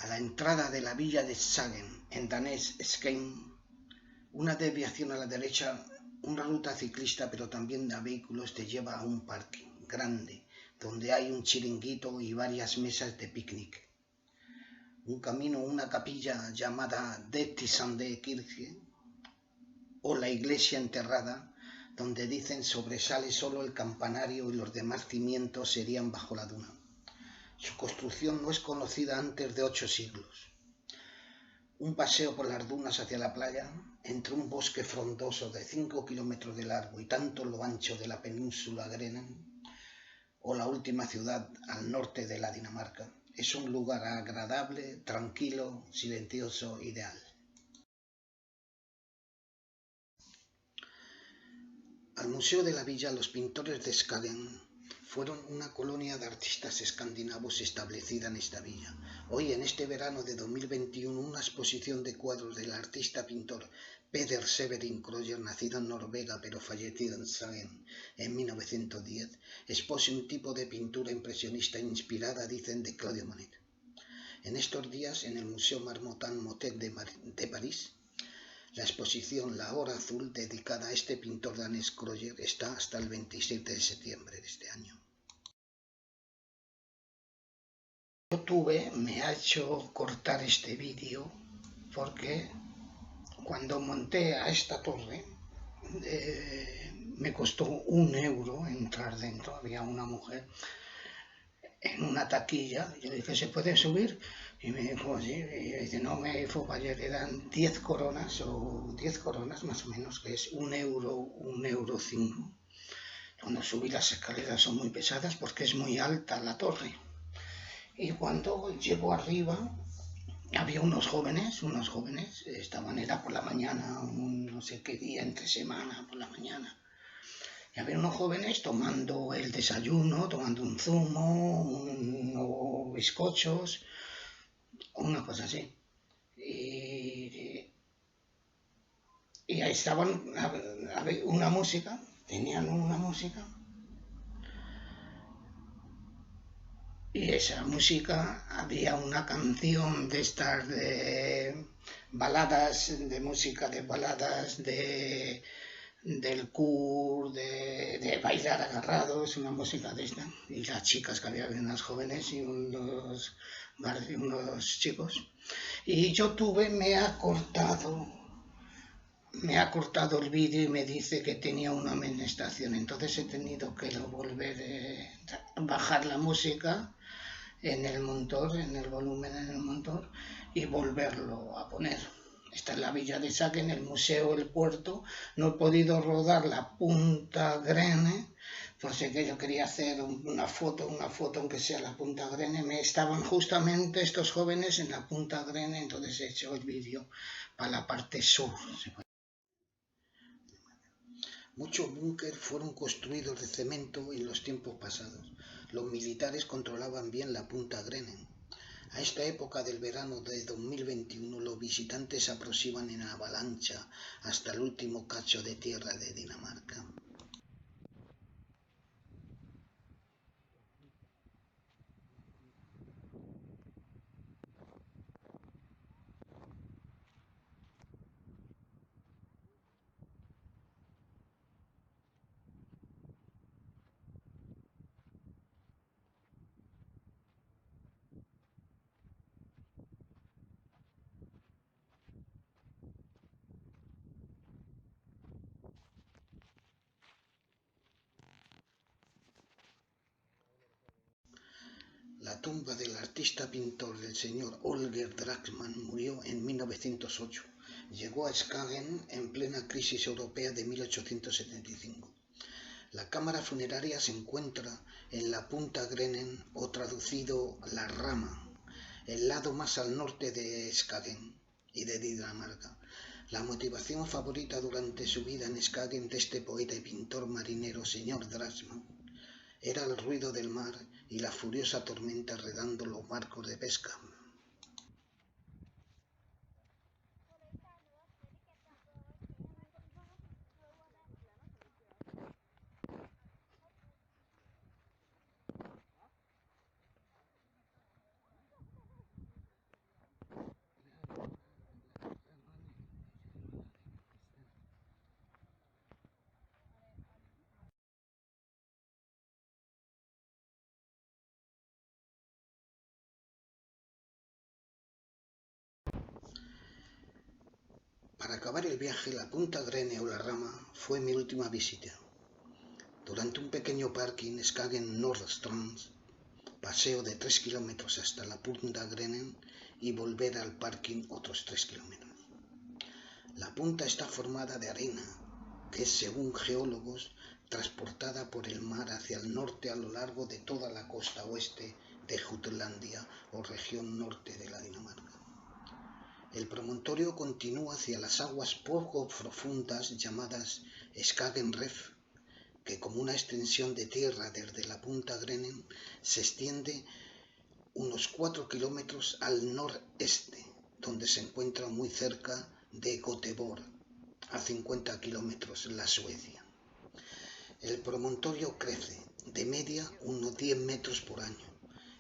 A la entrada de la villa de Sagen, en danés Skien, una desviación a la derecha, una ruta ciclista pero también de vehículos te lleva a un parque grande, donde hay un chiringuito y varias mesas de picnic. Un camino, una capilla llamada Dettisande Kirche, o la iglesia enterrada, donde dicen sobresale solo el campanario y los demás cimientos serían bajo la duna. Su construcción no es conocida antes de 8 siglos. Un paseo por las dunas hacia la playa, entre un bosque frondoso de 5 kilómetros de largo y tanto lo ancho de la península Grenen, o la última ciudad al norte de la Dinamarca, es un lugar agradable, tranquilo, silencioso, ideal. Al Museo de la Villa, los pintores de Skagen fueron una colonia de artistas escandinavos establecida en esta villa. Hoy, en este verano de 2021, una exposición de cuadros del artista pintor Peder Severin Krøyer, nacido en Noruega pero fallecido en Skagen en 1910, expone un tipo de pintura impresionista inspirada, dicen, de Claude Monet. En estos días, en el Museo Marmottan-Motet de París, la exposición La Hora Azul, dedicada a este pintor danés Krøyer, está hasta el 27 de septiembre de este año. YouTube me ha hecho cortar este vídeo porque cuando monté a esta torre me costó €1 entrar dentro. Había una mujer en una taquilla. Yo le dije, ¿se puede subir? Y me dijo, sí. Y dice, no, me dijo, ayer eran 10 coronas, o 10 coronas más o menos, que es €1, €1,05. Cuando subí las escaleras son muy pesadas porque es muy alta la torre. Y cuando llego arriba, había unos jóvenes, era por la mañana, no sé qué día, entre semana, por la mañana. Y había unos jóvenes tomando el desayuno, tomando un zumo, unos bizcochos, una cosa así. Y ahí estaban, una música, tenían una música. Y esa música, había una canción de estas de baladas, de música de baladas del CUR, de bailar agarrados, una música de esta. Y las chicas, que había unas jóvenes y unos chicos. Y YouTube me ha cortado el vídeo y me dice que tenía una amonestación. Entonces he tenido que volver a bajar la música en el motor, en el volumen en el motor, y volverlo a poner. Esta es la villa de Sagen, el museo, el puerto. No he podido rodar la punta Grene, porque que yo quería hacer una foto, aunque sea la punta Grene. Estaban justamente estos jóvenes en la punta Grene, entonces he hecho el vídeo para la parte sur. Muchos búnkeres fueron construidos de cemento en los tiempos pasados. Los militares controlaban bien la punta Grenen. A esta época del verano de 2021, los visitantes se aproximan en avalancha hasta el último cacho de tierra de Dinamarca. La tumba del artista pintor del señor Holger Drachmann murió en 1908. Llegó a Skagen en plena crisis europea de 1875. La cámara funeraria se encuentra en la punta Grenen, o traducido la rama, el lado más al norte de Skagen y de Dinamarca. La motivación favorita durante su vida en Skagen de este poeta y pintor marinero, señor Drachmann, era el ruido del mar y la furiosa tormenta redando los barcos de pesca. Para acabar el viaje, la punta Grene o la Rama fue mi última visita. Durante un pequeño parking Skagen Nordstrand, paseo de 3 kilómetros hasta la punta Grenen y volver al parking otros 3 kilómetros. La punta está formada de arena, que es, según geólogos, transportada por el mar hacia el norte a lo largo de toda la costa oeste de Jutlandia o región norte de la Dinamarca. El promontorio continúa hacia las aguas poco profundas llamadas Skagen Reef, que como una extensión de tierra desde la punta Grenen se extiende unos 4 kilómetros al noreste, donde se encuentra muy cerca de Göteborg, a 50 kilómetros la Suecia. El promontorio crece, de media unos 10 metros por año,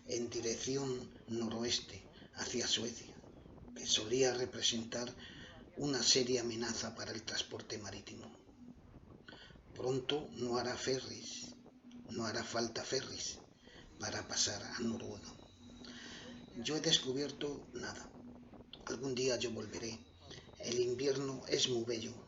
en dirección noroeste, hacia Suecia, que solía representar una seria amenaza para el transporte marítimo. Pronto no hará falta ferries para pasar a Noruega. Yo he descubierto nada. Algún día yo volveré. El invierno es muy bello